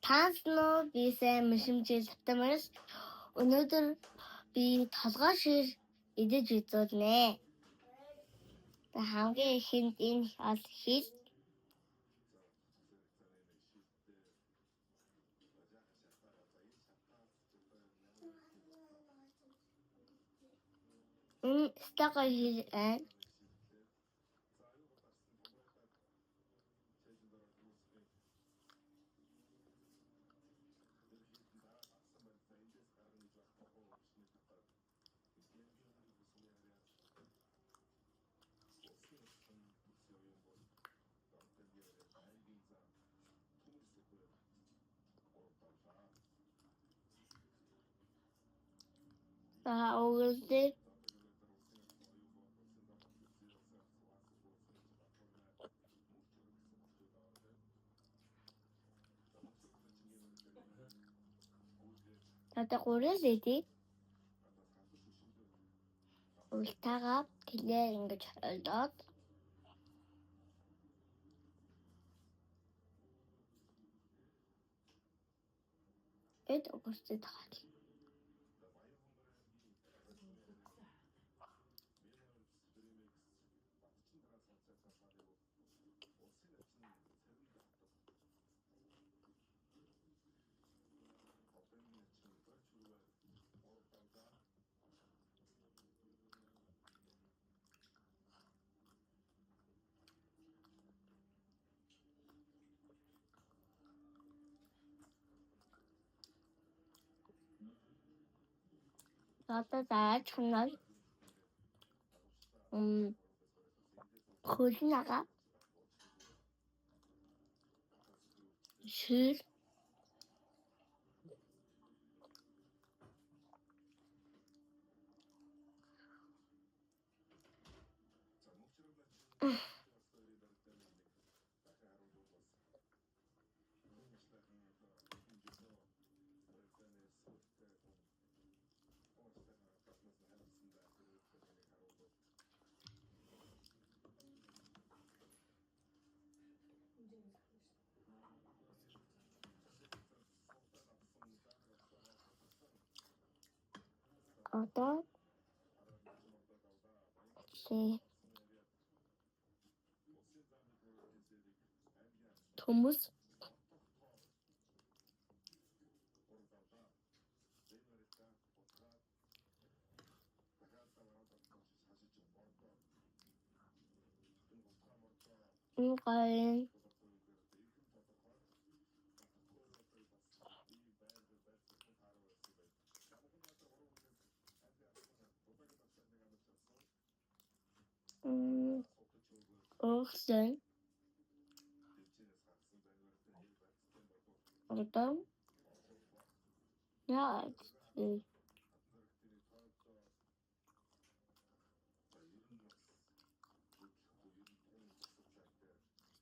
Таанснуу би сайн мушимжил татамаас өнөөдөр би толгой шир идэж үзүүлнэ. Хамгийн ихэнд энэ ол хэл стагой хэл байна. За өгүүлээ. Одоо гурил идэх. Ултаагаа тэлээ ингэж хойлоод эд өгсөд хаа. Одоо зааж ханаад хөлн агаа шир одоо төмөс гайн өгсөн одоо яа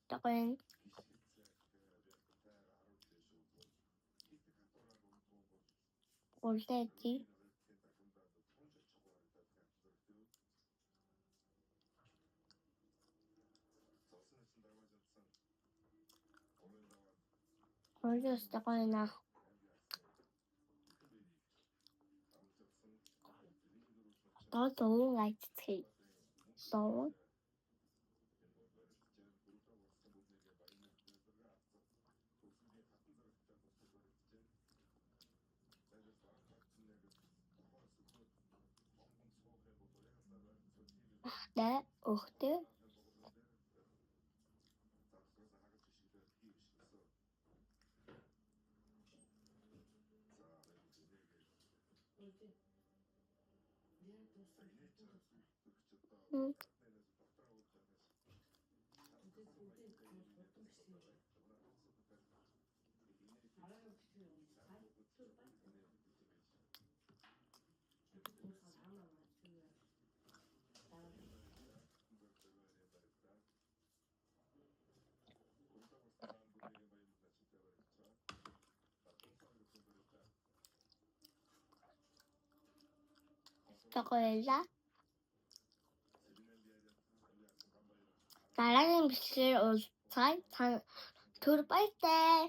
тагын ултаати Orada tagına đó tủ lại thì số đã orta tagıyla Дараагийн бичлэгээр уулзцай төр баяртай.